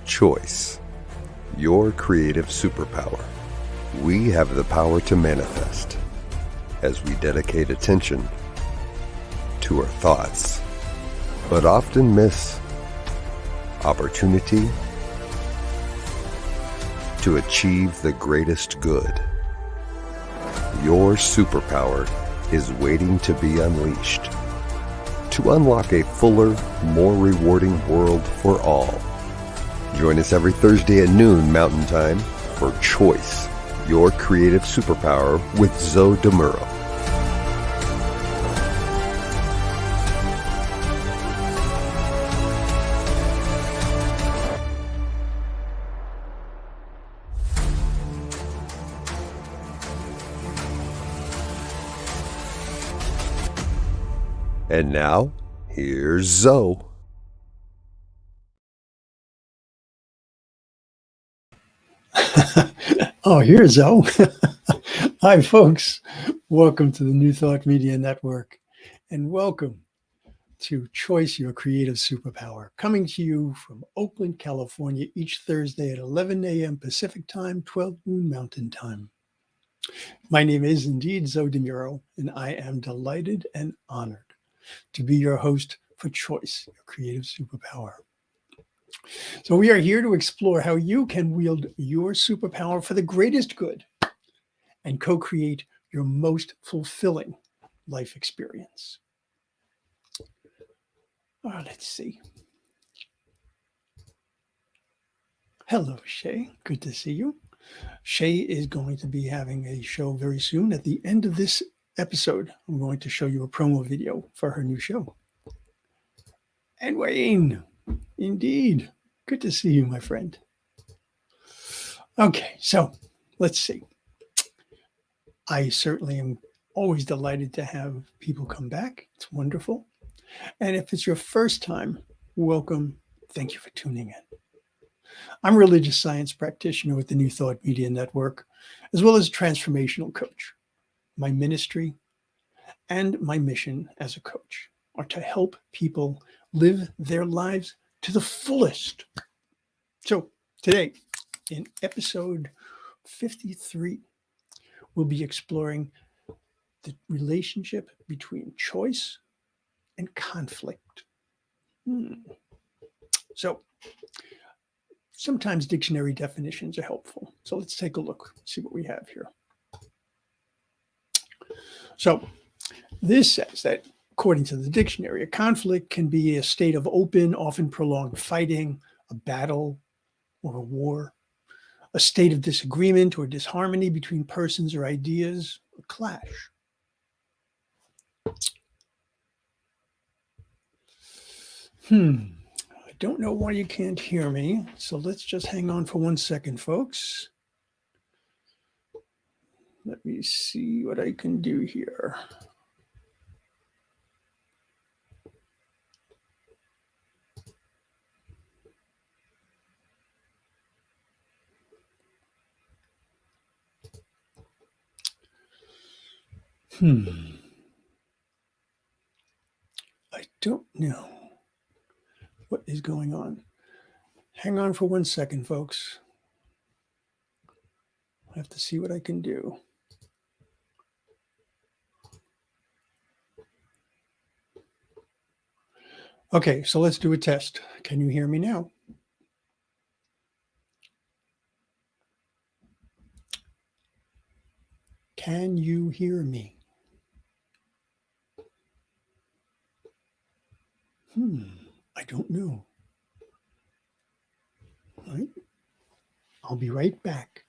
Choice, your creative superpower. We have the power to manifest as we dedicate attention to our thoughts, but often miss opportunity to achieve the greatest good. Your superpower is waiting to be unleashed to unlock a fuller, more rewarding world for all. Join us every Thursday at noon Mountain Time for Choice, your creative superpower with Zoe Muro. And now, here's Zoe. Oh, here's Zoe. Hi, folks. Welcome to the New Thought Media Network, and welcome to Choice, Your Creative Superpower, coming to you from Oakland, California, each Thursday at 11 a.m. Pacific Time, 12 noon Mountain Time. My name is indeed Zoe Muro, and I am delighted and honored to be your host for Choice, Your Creative Superpower. So we are here to explore how you can wield your superpower for the greatest good and co-create your most fulfilling life experience. Let's see. Hello, Shay. Good to see you. Shay is going to be having a show very soon. At the end of this episode, I'm going to show you a promo video for her new show. And Wayne, indeed. Good to see you, my friend. Okay, so let's see. I certainly am always delighted to have people come back. It's wonderful. And if it's your first time, welcome. Thank you for tuning in. I'm a religious science practitioner with the New Thought Media Network, as well as a transformational coach. My ministry and my mission as a coach are to help people live their lives to the fullest. So today, in episode 53, we'll be exploring the relationship between choice and conflict. So sometimes dictionary definitions are helpful. So let's take a look, see what we have here. So this says that, according to the dictionary, a conflict can be a state of open, often prolonged fighting, a battle, or a war, a state of disagreement or disharmony between persons or ideas, a clash. I don't know why you can't hear me, so let's just hang on for 1 second, folks. Let me see what I can do here. I don't know what is going on. Hang on for 1 second, folks. I have to see what I can do. Okay, so let's do a test. Can you hear me now? Can you hear me? I don't know. All right. I'll be right back.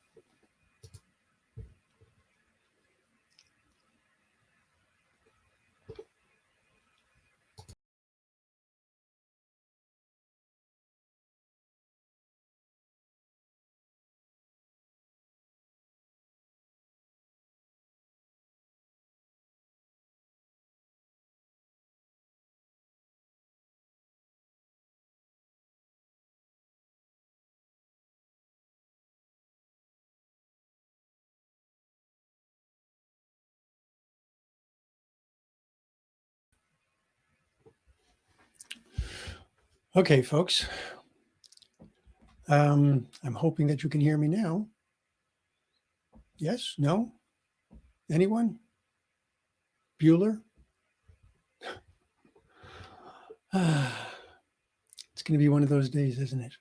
Okay, folks. I'm hoping that you can hear me now. Yes? No? Anyone? Bueller? It's going to be one of those days, isn't it?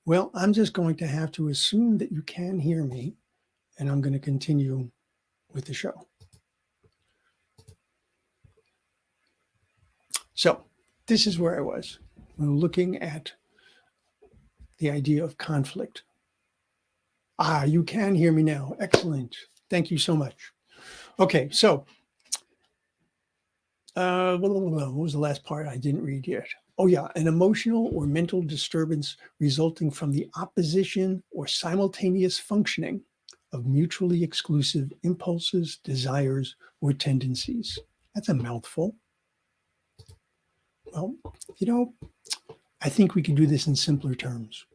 Well, I'm just going to have to assume that you can hear me, and I'm going to continue with the show. So this is where I was. We were looking at the idea of conflict. You can hear me now. Excellent. Thank you so much. Okay, so what was the last part I didn't read yet? Oh yeah, an emotional or mental disturbance resulting from the opposition or simultaneous functioning of mutually exclusive impulses, desires, or tendencies. That's a mouthful. Well, I think we can do this in simpler terms.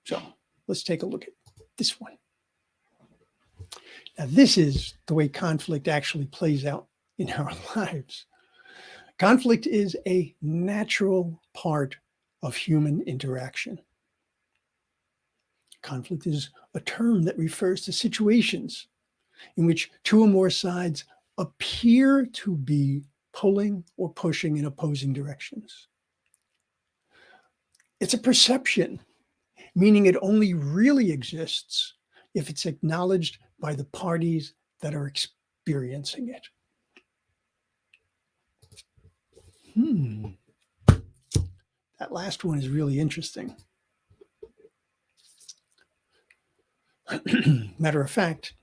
So let's take a look at this one. Now, this is the way conflict actually plays out in our lives. Conflict is a natural part of human interaction. Conflict is a term that refers to situations in which two or more sides appear to be pulling or pushing in opposing directions. It's a perception, meaning it only really exists if it's acknowledged by the parties that are experiencing it. That last one is really interesting. Matter of fact,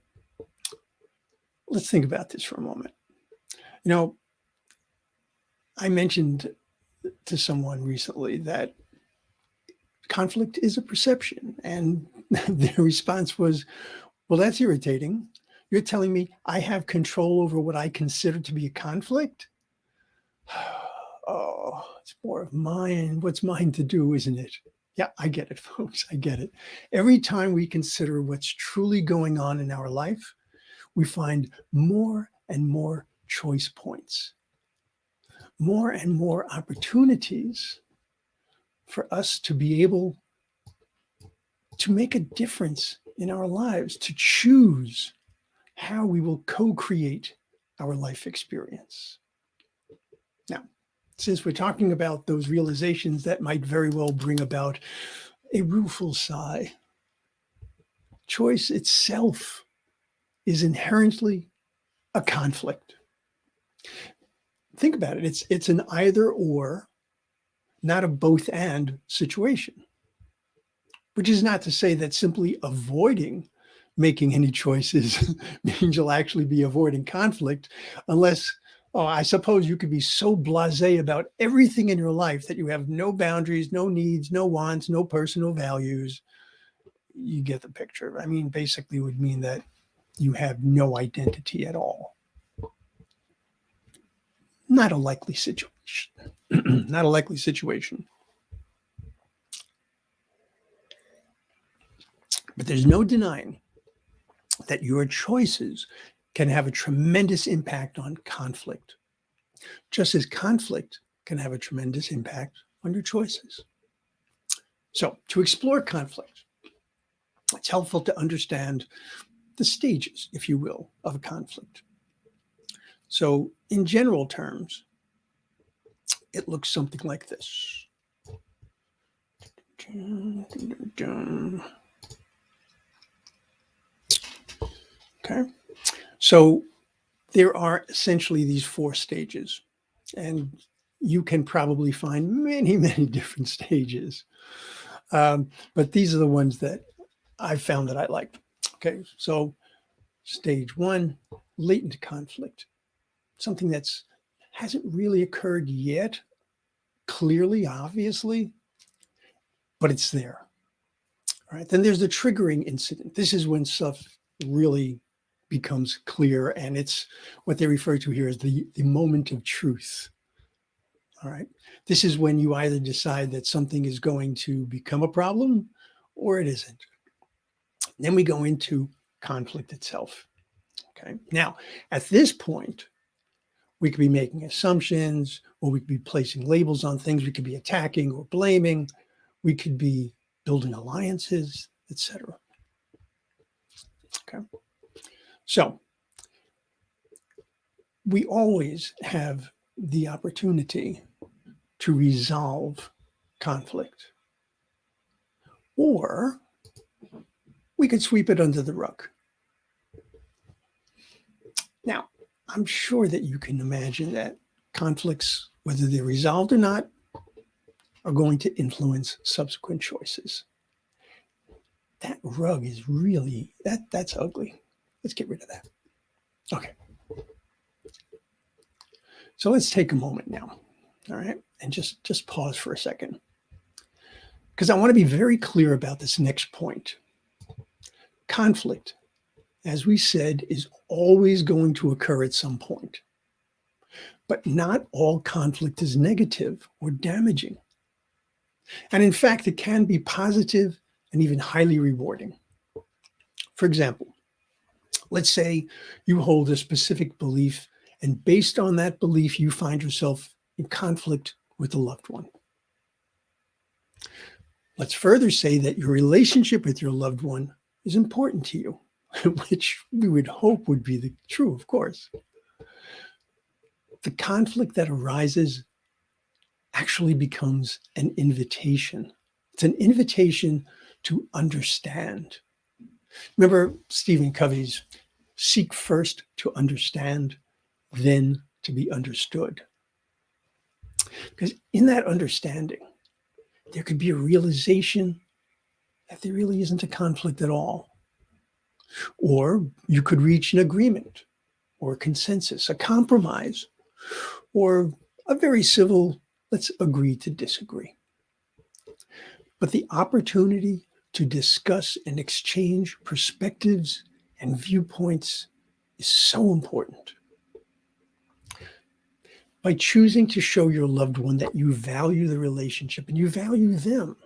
let's think about this for a moment. I mentioned to someone recently that conflict is a perception, and their response was, well, that's irritating. You're telling me I have control over what I consider to be a conflict? Oh, it's more of mine. What's mine to do, isn't it? Yeah, I get it, folks. I get it. Every time we consider what's truly going on in our life, we find more and more choice points, more and more opportunities for us to be able to make a difference in our lives, to choose how we will co-create our life experience. Now, since we're talking about those realizations that might very well bring about a rueful sigh, choice itself is inherently a conflict. Think about it. It's an either or, not a both and situation, which is not to say that simply avoiding making any choices means you'll actually be avoiding conflict, unless, I suppose you could be so blasé about everything in your life that you have no boundaries, no needs, no wants, no personal values. You get the picture. I mean, basically it would mean that you have no identity at all. Not a likely situation. Not a likely situation. But there's no denying that your choices can have a tremendous impact on conflict, just as conflict can have a tremendous impact on your choices. So, to explore conflict, it's helpful to understand the stages, if you will, of a conflict. So, in general terms, it looks something like this. Okay, so there are essentially these four stages, and you can probably find many, many different stages. But these are the ones that I found that I liked. Okay, so stage one, latent conflict, something that's hasn't really occurred yet, clearly, obviously, but it's there. All right, then there's the triggering incident. This is when stuff really becomes clear, and it's what they refer to here as the moment of truth. All right, this is when you either decide that something is going to become a problem or it isn't. Then we go into conflict itself. Okay, now at this point, we could be making assumptions, or we could be placing labels on things. We could be attacking or blaming, We could be building alliances, etc. Okay. So we always have the opportunity to resolve conflict, or we could sweep it under the rug. Now, I'm sure that you can imagine that conflicts, whether they're resolved or not, are going to influence subsequent choices. That rug is really, that's ugly. Let's get rid of that. Okay. So let's take a moment now, all right, and just pause for a second, because I want to be very clear about this next point. Conflict, as we said, is always going to occur at some point. But not all conflict is negative or damaging. And in fact, it can be positive and even highly rewarding. For example, let's say you hold a specific belief, and based on that belief, you find yourself in conflict with a loved one. Let's further say that your relationship with your loved one is important to you, which we would hope would be true, of course. The conflict that arises actually becomes an invitation. It's an invitation to understand. Remember Stephen Covey's seek first to understand, then to be understood. Because in that understanding, there could be a realization that there really isn't a conflict at all. Or you could reach an agreement or a consensus, a compromise, or a very civil, let's agree to disagree. But the opportunity to discuss and exchange perspectives and viewpoints is so important. By choosing to show your loved one that you value the relationship and you value them,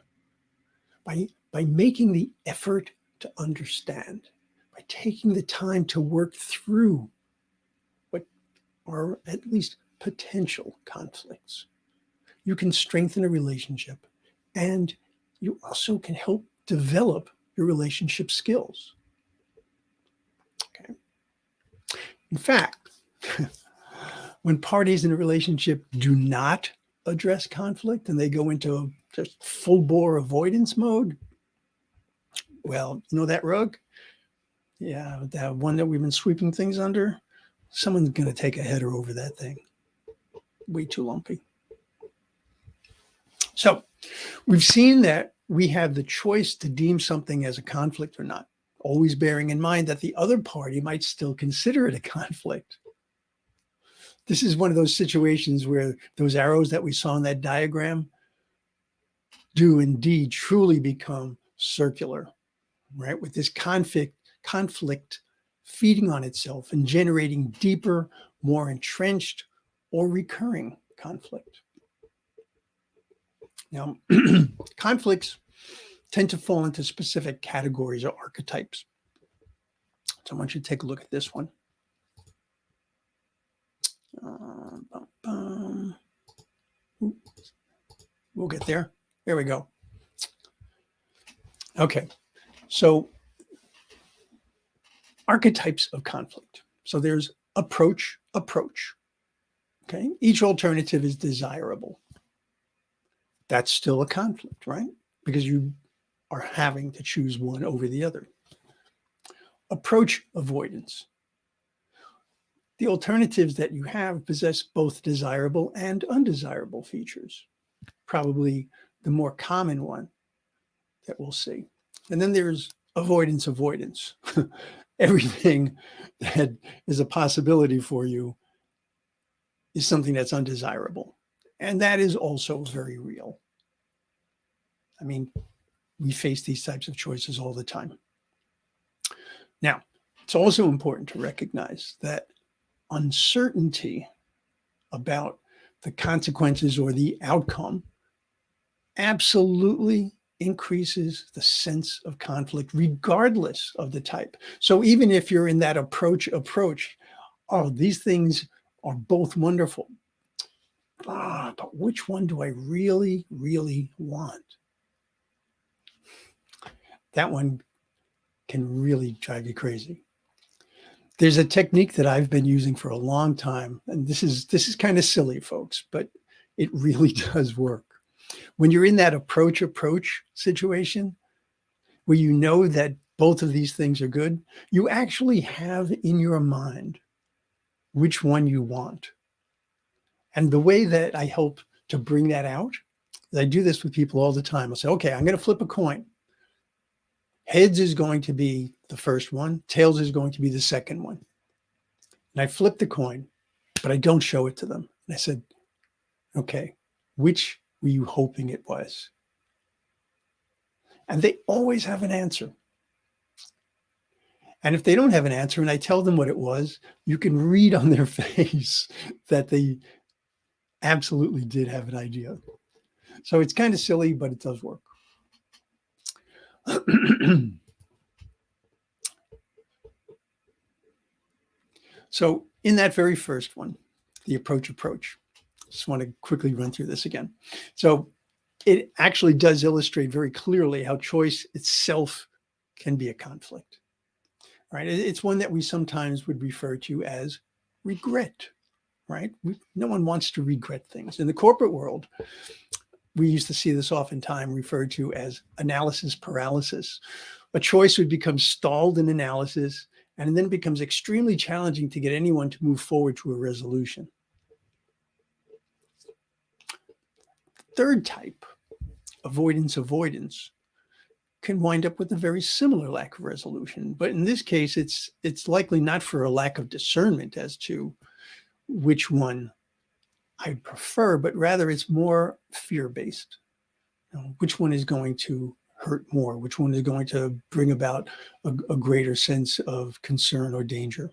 by making the effort to understand, by taking the time to work through what are at least potential conflicts, you can strengthen a relationship, and you also can help develop your relationship skills. Okay. In fact, when parties in a relationship do not address conflict and they go into just full bore avoidance mode, well, you know that rug? Yeah, that one that we've been sweeping things under, someone's going to take a header over that thing. Way too lumpy. So we've seen that we have the choice to deem something as a conflict or not, always bearing in mind that the other party might still consider it a conflict. This is one of those situations where those arrows that we saw in that diagram do indeed truly become circular, right? With this conflict feeding on itself and generating deeper, more entrenched or recurring conflict. Now, conflicts tend to fall into specific categories or archetypes. So I want you to take a look at this one. We'll get there. There we go. Okay, so archetypes of conflict. So there's approach. Okay, each alternative is desirable. That's still a conflict, right? Because you are having to choose one over the other. Approach avoidance. The alternatives that you have possess both desirable and undesirable features. Probably the more common one that we'll see. And then there's avoidance. Everything that is a possibility for you is something that's undesirable. And that is also very real. I mean, we face these types of choices all the time. Now, it's also important to recognize that uncertainty about the consequences or the outcome absolutely increases the sense of conflict regardless of the type. So even if you're in that approach, oh, these things are both wonderful. But which one do I really, really want? that one can really drive you crazy. There's a technique that I've been using for a long time, and this is kind of silly, folks, but it really does work. When you're in that approach situation where you know that both of these things are good, you actually have in your mind which one you want. And the way that I help to bring that out is I do this with people all the time. I'll say, okay, I'm going to flip a coin. Heads is going to be the first one. Tails is going to be the second one. And I flip the coin, but I don't show it to them. And I said, okay, which were you hoping it was? And they always have an answer. And if they don't have an answer and I tell them what it was, you can read on their face that they absolutely did have an idea. So it's kind of silly, but it does work. So in that very first one, the approach, just want to quickly run through this again. So it actually does illustrate very clearly how choice itself can be a conflict, right? It's one that we sometimes would refer to as regret, right? No one wants to regret things. In the corporate world, we used to see this oftentimes referred to as analysis paralysis. A choice would become stalled in analysis, and then it becomes extremely challenging to get anyone to move forward to a resolution. Third type, avoidance, can wind up with a very similar lack of resolution. But in this case, it's likely not for a lack of discernment as to which one I prefer, but rather it's more fear-based. Which one is going to hurt more? Which one is going to bring about a greater sense of concern or danger?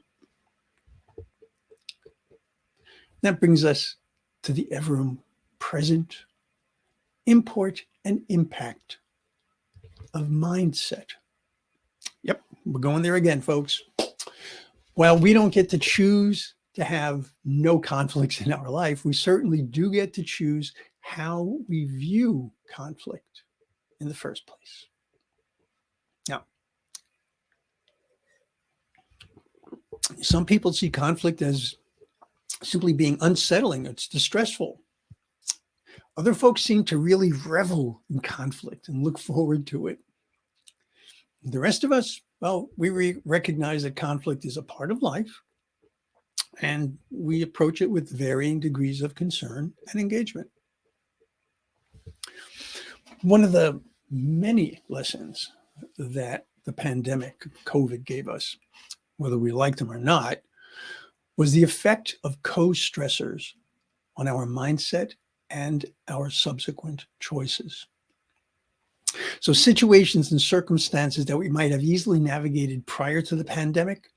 That brings us to the ever-present import and impact of mindset. Yep, we're going there again, folks. While we don't get to choose to have no conflicts in our life, we certainly do get to choose how we view conflict in the first place. Now, some people see conflict as simply being unsettling. It's distressful. Other folks seem to really revel in conflict and look forward to it. The rest of us, well, we recognize that conflict is a part of life, and we approach it with varying degrees of concern and engagement. One of the many lessons that the pandemic, COVID, gave us, whether we liked them or not, was the effect of co-stressors on our mindset and our subsequent choices. So situations and circumstances that we might have easily navigated prior to the pandemic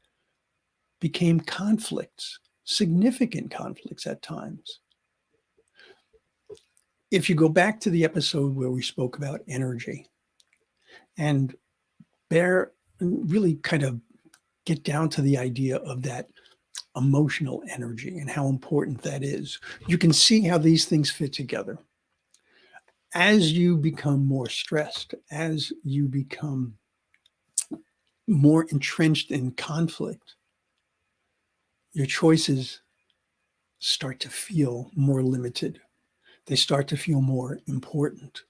became conflicts, significant conflicts at times. If you go back to the episode where we spoke about energy and really kind of get down to the idea of that emotional energy and how important that is, you can see how these things fit together. As you become more stressed, as you become more entrenched in conflict, your choices start to feel more limited. They start to feel more important.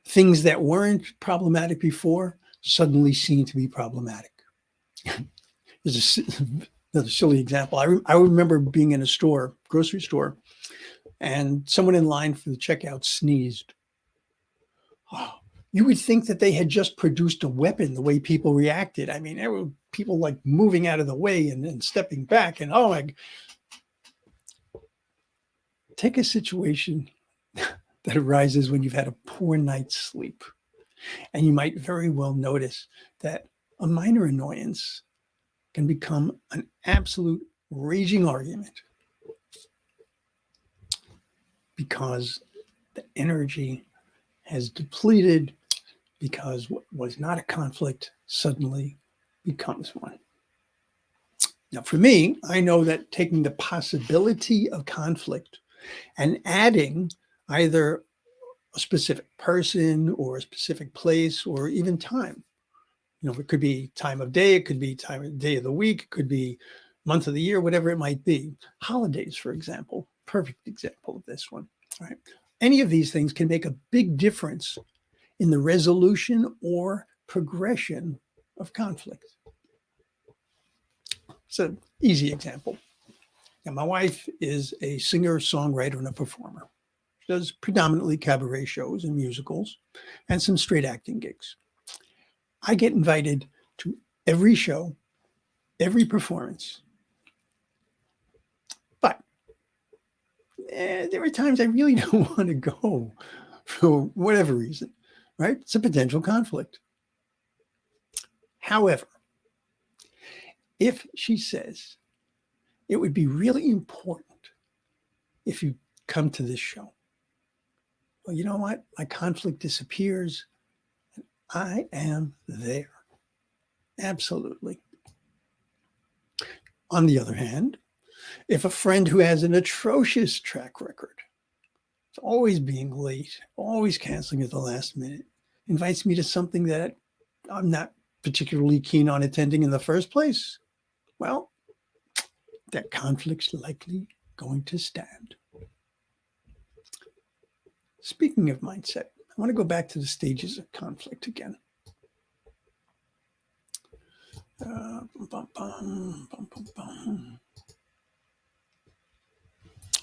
Things that weren't problematic before suddenly seem to be problematic. There's another silly example. I remember being in a store, grocery store, and someone in line for the checkout sneezed. Oh, you would think that they had just produced a weapon the way people reacted. I mean, there were people like moving out of the way and stepping back. And oh my, take a situation that arises when you've had a poor night's sleep. And you might very well notice that a minor annoyance can become an absolute raging argument because the energy has depleted, because what was not a conflict suddenly becomes one. Now, for me, I know that taking the possibility of conflict and adding either a specific person or a specific place or even time. It could be time of day, it could be time of day of the week, it could be month of the year, whatever it might be. Holidays, for example, perfect example of this one. Right? Any of these things can make a big difference in the resolution or progression of conflict. It's an easy example. Now, my wife is a singer, songwriter, and a performer. She does predominantly cabaret shows and musicals and some straight acting gigs. I get invited to every show, every performance. But there are times I really don't want to go for whatever reason, right? It's a potential conflict. However, if she says, it would be really important if you come to this show, well, you know what? My conflict disappears. And I am there. Absolutely. On the other hand, if a friend who has an atrocious track record, it's always being late, always canceling at the last minute, invites me to something that I'm not particularly keen on attending in the first place, well, that conflict's likely going to stand. Speaking of mindset, I want to go back to the stages of conflict again.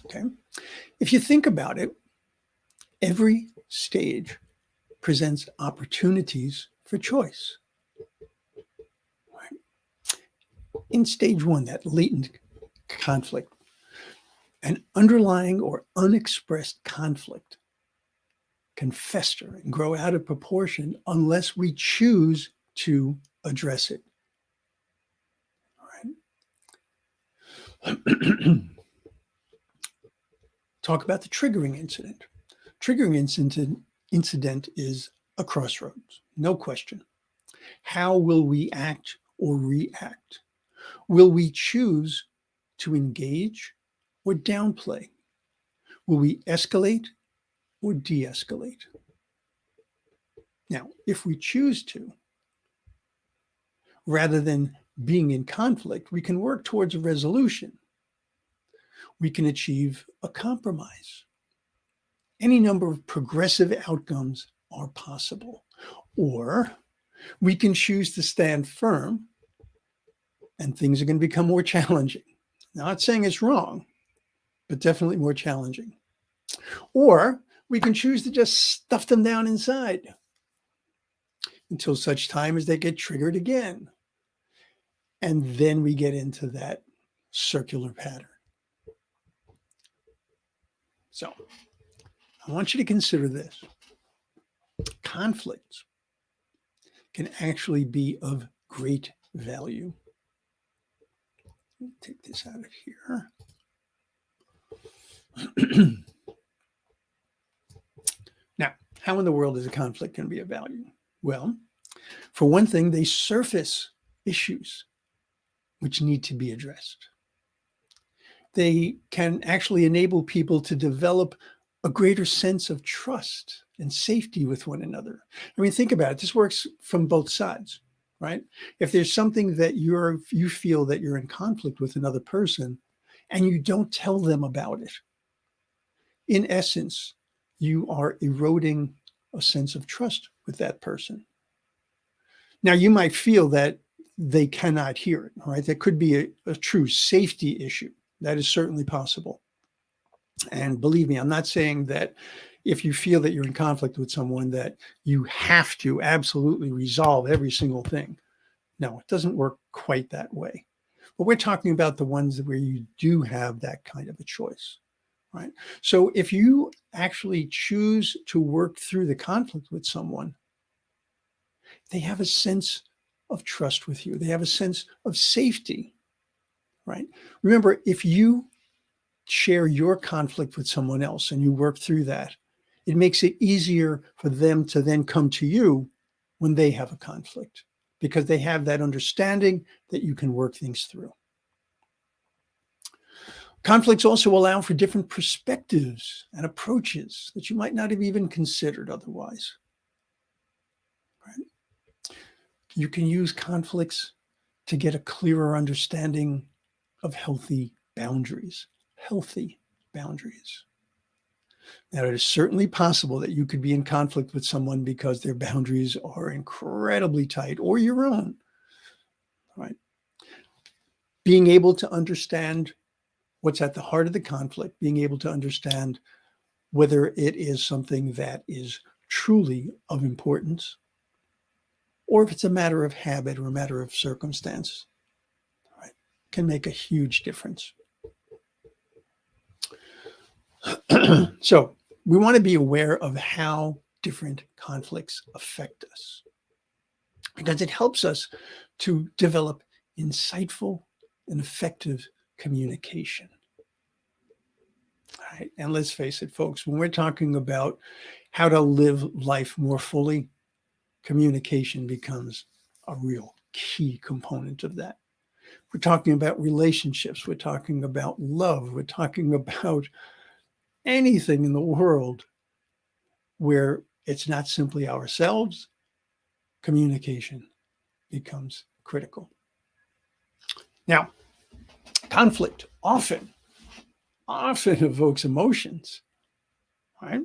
Okay. If you think about it, every stage presents opportunities for choice. Right? In stage one, that latent conflict, an underlying or unexpressed conflict can fester and grow out of proportion unless we choose to address it. All right. Talk about the triggering incident. Triggering incident is a crossroads, no question. How will we act or react? Will we choose to engage or downplay? Will we escalate or de-escalate? Now, if we choose to, rather than being in conflict, we can work towards a resolution. We can achieve a compromise. Any number of progressive outcomes are possible. Or we can choose to stand firm and things are going to become more challenging. Not saying it's wrong, but definitely more challenging. Or we can choose to just stuff them down inside until such time as they get triggered again. And then we get into that circular pattern. So I want you to consider this. Conflicts can actually be of great value. Let me take this out of here. Now, how in the world is a conflict going to be of value? Well, for one thing, they surface issues which need to be addressed. They can actually enable people to develop a greater sense of trust and safety with one another. I mean, think about it. This works from both sides, right? If there's something that you feel that you're in conflict with another person and you don't tell them about it, in essence, you are eroding a sense of trust with that person. Now, you might feel that they cannot hear it, right? That could be a true safety issue. That is certainly possible. And believe me, I'm not saying that if you feel that you're in conflict with someone that you have to absolutely resolve every single thing. No, it doesn't work quite that way. But we're talking about the ones where you do have that kind of a choice, right? So if you actually choose to work through the conflict with someone, they have a sense of trust with you. They have a sense of safety, right? Remember, if you share your conflict with someone else and you work through that, it makes it easier for them to then come to you when they have a conflict because they have that understanding that you can work things through. Conflicts also allow for different perspectives and approaches that you might not have even considered otherwise. Right? You can use conflicts to get a clearer understanding of healthy boundaries. Healthy boundaries. Now, it is certainly possible that you could be in conflict with someone because their boundaries are incredibly tight, or your own. Right? Being able to understand what's at the heart of the conflict, being able to understand whether it is something that is truly of importance, or if it's a matter of habit or a matter of circumstance, right, can make a huge difference. So we want to be aware of how different conflicts affect us, because it helps us to develop insightful and effective communication. All right. And let's face it, folks, when we're talking about how to live life more fully, communication becomes a real key component of that. We're talking about relationships. We're talking about love. We're talking about anything in the world where it's not simply ourselves. Communication becomes critical. Now, conflict often evokes emotions, right?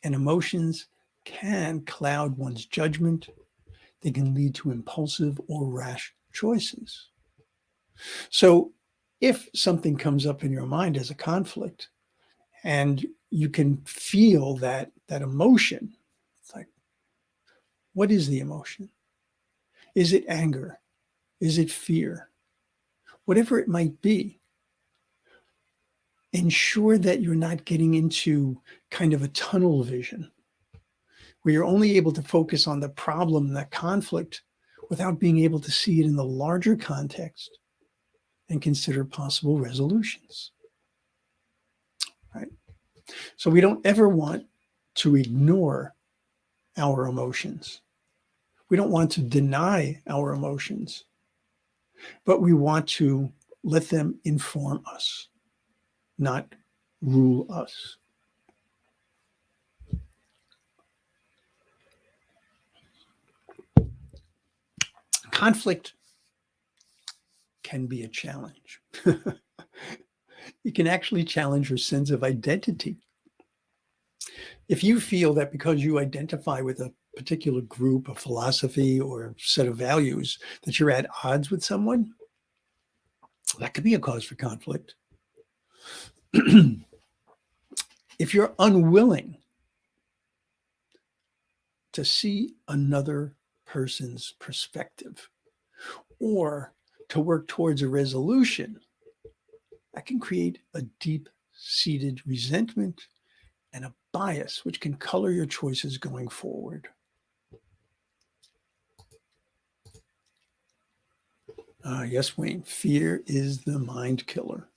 And emotions can cloud one's judgment. They can lead to impulsive or rash choices. So if something comes up in your mind as a conflict and you can feel that emotion, it's like, what is the emotion? Is it anger? Is it fear? Whatever it might be, ensure that you're not getting into kind of a tunnel vision where you're only able to focus on the problem, that conflict, without being able to see it in the larger context and consider possible resolutions. Right? So we don't ever want to ignore our emotions. We don't want to deny our emotions, but we want to let them inform us, not rule us. Conflict can be a challenge. It can actually challenge your sense of identity. If you feel that because you identify with a particular group, a philosophy, or a set of values, that you're at odds with someone, that could be a cause for conflict. If you're unwilling to see another person's perspective or to work towards a resolution, that can create a deep-seated resentment and a bias, which can color your choices going forward. Yes, Wayne, fear is the mind killer.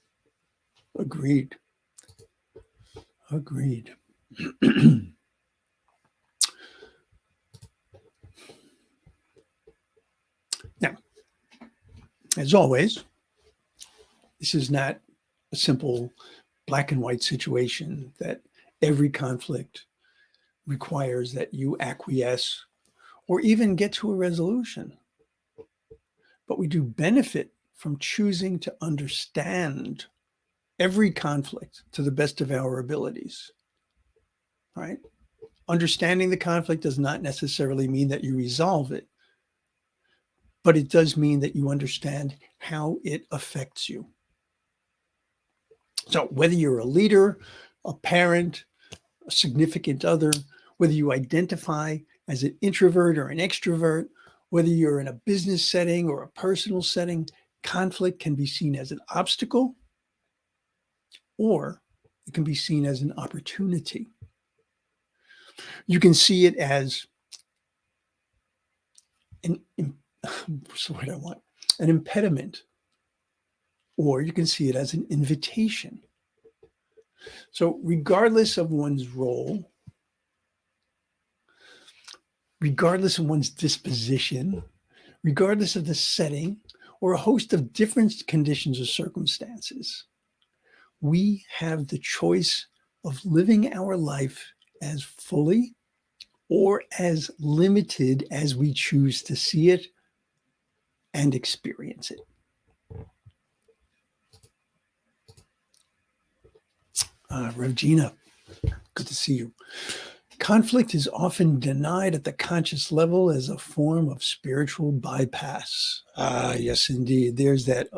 Agreed. Agreed. Now, as always, this is not a simple black and white situation that every conflict requires that you acquiesce or even get to a resolution. But we do benefit from choosing to understand every conflict to the best of our abilities, right? Understanding the conflict does not necessarily mean that you resolve it, but it does mean that you understand how it affects you. So whether you're a leader, a parent, a significant other, whether you identify as an introvert or an extrovert, whether you're in a business setting or a personal setting, conflict can be seen as an obstacle or it can be seen as an opportunity. You can see it as what's the word I want? An impediment, or you can see it as an invitation. So regardless of one's role, regardless of one's disposition, regardless of the setting, or a host of different conditions or circumstances, We have the choice of living our life as fully or as limited as we choose to see it and experience it. Regina, good to see you. Conflict is often denied at the conscious level as a form of spiritual bypass. Yes, indeed. There's that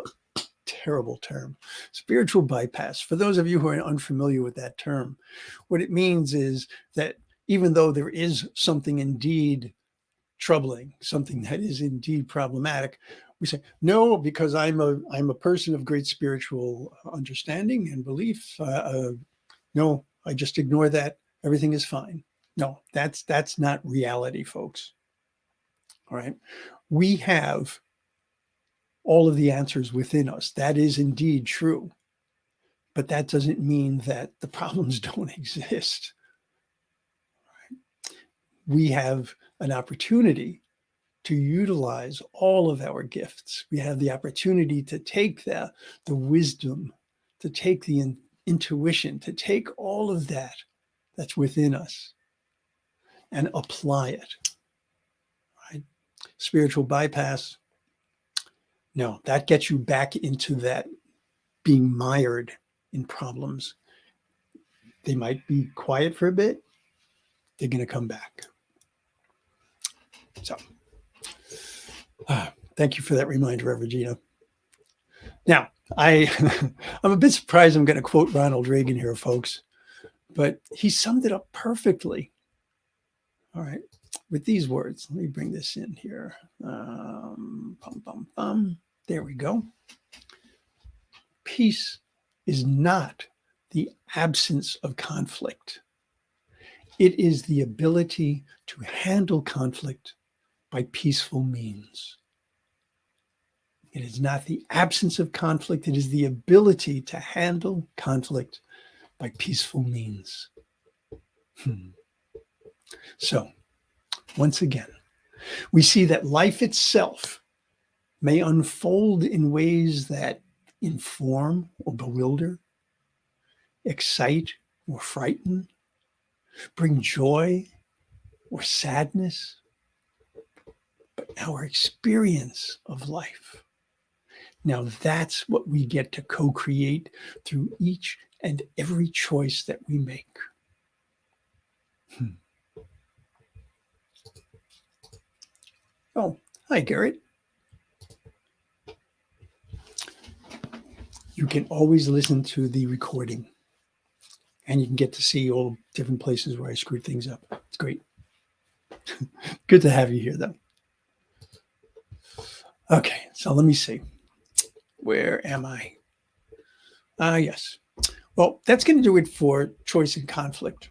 terrible term, spiritual bypass. For those of you who are unfamiliar with that term, what it means is that even though there is something indeed troubling, something that is indeed problematic, we say, no, because I'm a person of great spiritual understanding and belief. No, I just ignore that. Everything is fine. No, that's not reality, folks. All right. We have all of the answers within us. That is indeed true. But that doesn't mean that the problems don't exist. We have an opportunity to utilize all of our gifts. We have the opportunity to take the wisdom, to take the intuition, to take all of that that's within us and apply it. Right? Spiritual bypass, no, that gets you back into that being mired in problems. They might be quiet for a bit. They're going to come back. So, thank you for that reminder, Regina. Now, I'm a bit surprised I'm going to quote Ronald Reagan here, folks, but he summed it up perfectly. All right, with these words, let me bring this in here. There we go. Peace is not the absence of conflict. It is the ability to handle conflict by peaceful means. It is not the absence of conflict. It is the ability to handle conflict by peaceful means. So, once again, we see that life itself may unfold in ways that inform or bewilder, excite or frighten, bring joy or sadness. But our experience of life, now that's what we get to co-create through each and every choice that we make. Oh, hi, Garrett. You can always listen to the recording and you can get to see all different places where I screwed things up. It's great. Good to have you here, though. Okay, so let me see. Where am I? Yes. Well, that's going to do it for choice and conflict.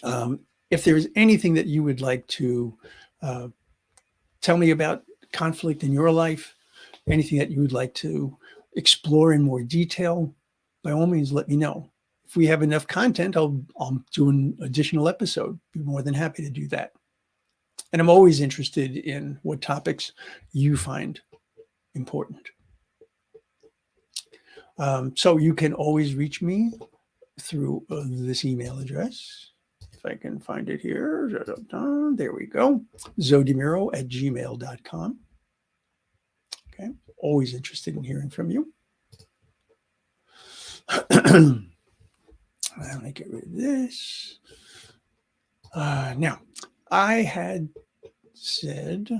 If there is anything that you would like to tell me about conflict in your life, anything that you would like to explore in more detail, by all means, let me know. If we have enough content, I'll do an additional episode. Be more than happy to do that. And I'm always interested in what topics you find important. So you can always reach me through this email address. If I can find it here. There we go. zodimuro@gmail.com. Okay. Always interested in hearing from you. Let me get rid of this. Now, I had said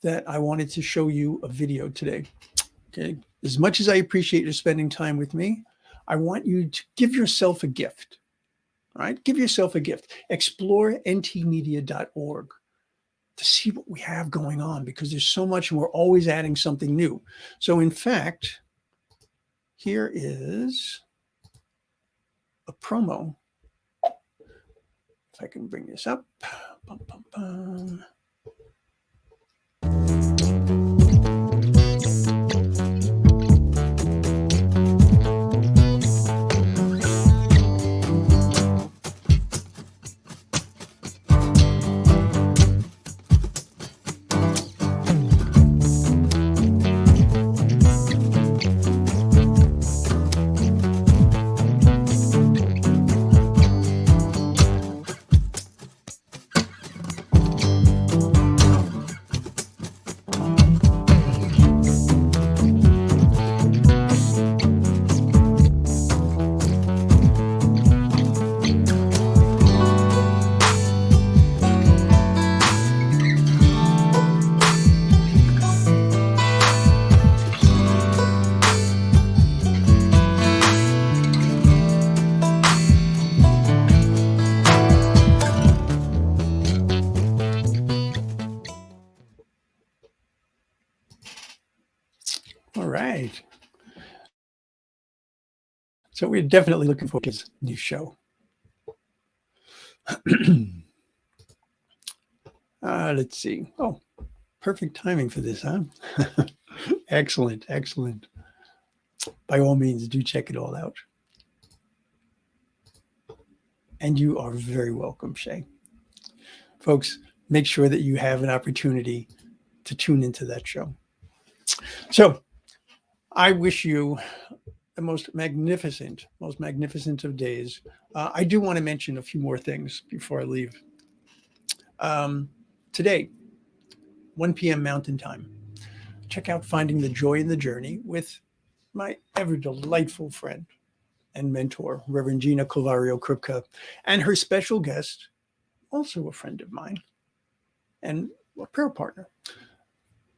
that I wanted to show you a video today. Okay. As much as I appreciate you spending time with me, I want you to give yourself a gift. All right. Give yourself a gift. Explore ntmedia.org to see what we have going on, because there's so much and we're always adding something new. So in fact, here is a promo. If I can bring this up. Bum, bum, bum. So we're definitely looking forward to this new show. Let's see. Oh, perfect timing for this, huh? Excellent, excellent. By all means, do check it all out. And you are very welcome, Shay. Folks, make sure that you have an opportunity to tune into that show. So I wish you the most magnificent of days. I do want to mention a few more things before I leave. Today, 1 p.m. Mountain Time, check out Finding the Joy in the Journey with my ever delightful friend and mentor, Reverend Gina Calvario-Kripke, and her special guest, also a friend of mine and a prayer partner,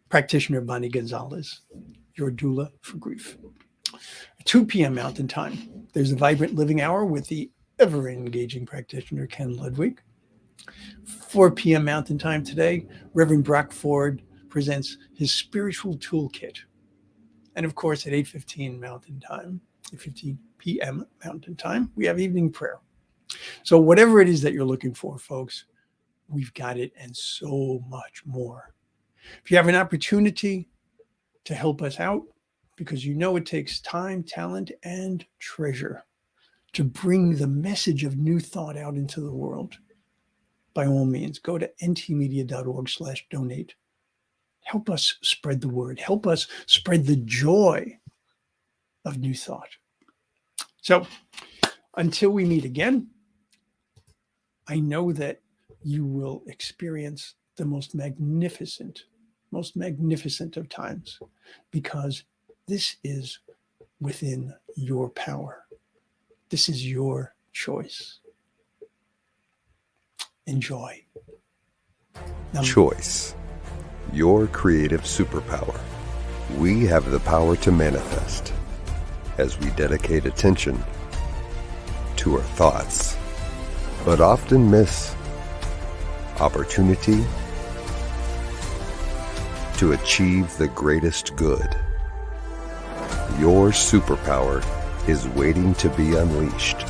Practitioner Bonnie Gonzalez, your doula for grief. 2 p.m. Mountain Time, there's a Vibrant Living Hour with the ever-engaging practitioner, Ken Ludwig. 4 p.m. Mountain Time today, Reverend Brock Ford presents his spiritual toolkit. And of course, at 8:15 Mountain Time, 8:15 p.m. Mountain Time, we have evening prayer. So whatever it is that you're looking for, folks, we've got it and so much more. If you have an opportunity to help us out, because you know it takes time, talent, and treasure to bring the message of new thought out into the world, by all means, go to ntmedia.org/donate. Help us spread the word. Help us spread the joy of new thought. So until we meet again, I know that you will experience the most magnificent of times, because this is within your power. This is your choice. Enjoy. Choice. Your creative superpower. We have the power to manifest as we dedicate attention to our thoughts, but often miss opportunity to achieve the greatest good. Your superpower is waiting to be unleashed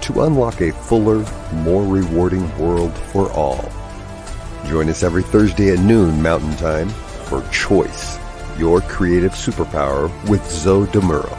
to unlock a fuller, more rewarding world for all. Join us every Thursday at noon Mountain Time for Choice, Your Creative Superpower with Zoe Muro.